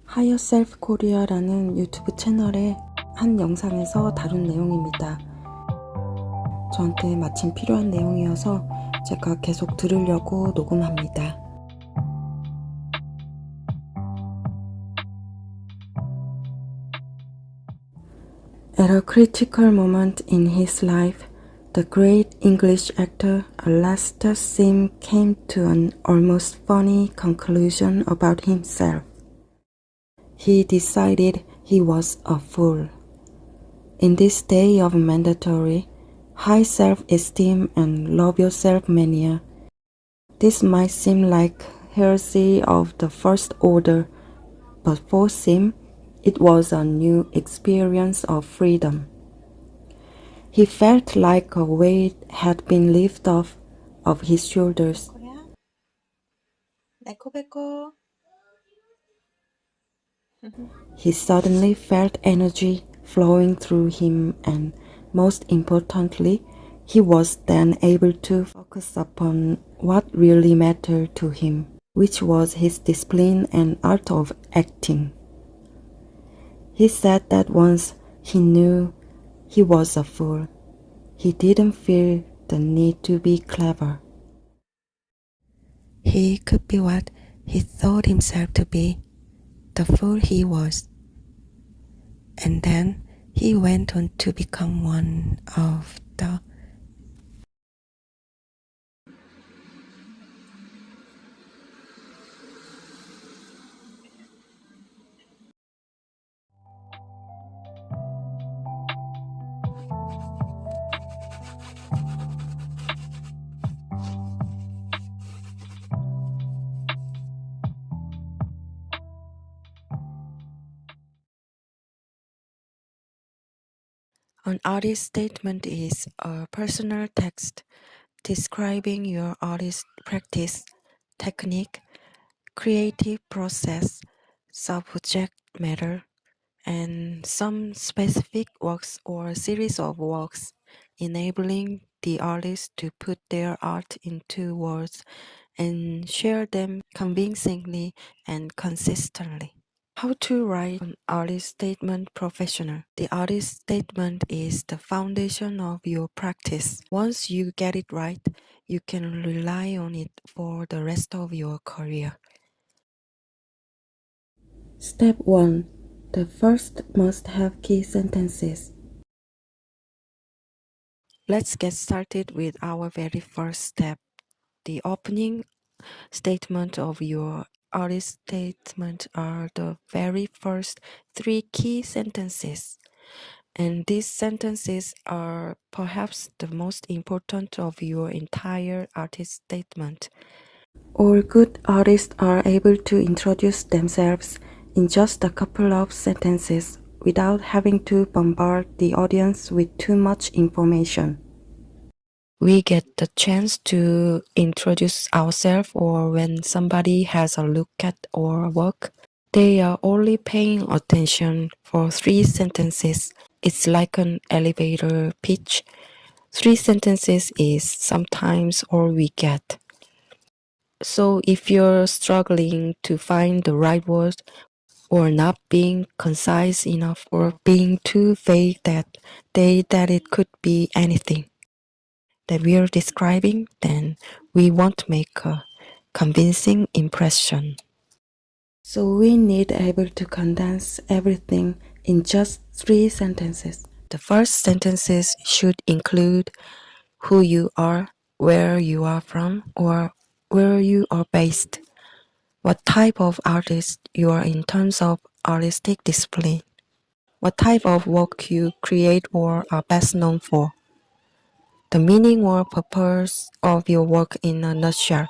Higher Self Korea라는 유튜브 채널의 한 영상에서 다룬 내용입니다. 저한테 마침 필요한 내용이어서 제가 계속 들으려고 녹음합니다. At a critical moment in his life, the great English actor Alastair Sim came to an almost funny conclusion about himself. He decided he was a fool. In this day of mandatory, high self-esteem and love yourself mania, this might seem like heresy of the first order, but for Sim, it was a new experience of freedom. He felt like a weight had been lifted off of his shoulders. He suddenly felt energy flowing through him, and most importantly, he was then able to focus upon what really mattered to him, which was his discipline and art of acting. He said that once he knew he was a fool, he didn't feel the need to be clever. He could be what he thought himself to be, the fool he was. And then he went on to become one of the An artist statement is a personal text describing your artist practice, technique, creative process, subject matter, and some specific works or series of works, enabling the artist to put their art into words and share them convincingly and consistently. How to write an artist statement professional. The artist statement is the foundation of your practice. Once you get it right, you can rely on it for the rest of your career. Step 1. The first must have key sentences. Let's get started with our very first step, the opening statement of your artist statement are the very first 3 key sentences. And these sentences are perhaps the most important of your entire artist statement. All good artists are able to introduce themselves in just a couple of sentences without having to bombard the audience with too much information. We get the chance to introduce ourselves, or when somebody has a look at our work, they are only paying attention for 3 sentences. It's like an elevator pitch. 3 sentences is sometimes all we get. So if you're struggling to find the right word, or not being concise enough, or being too vague that it could be anything that we are describing, then we won't make a convincing impression. So we need able to condense everything in just 3 sentences. The first sentences should include who you are, where you are from, or where you are based, what type of artist you are in terms of artistic discipline, what type of work you create or are best known for, the meaning or purpose of your work in a nutshell.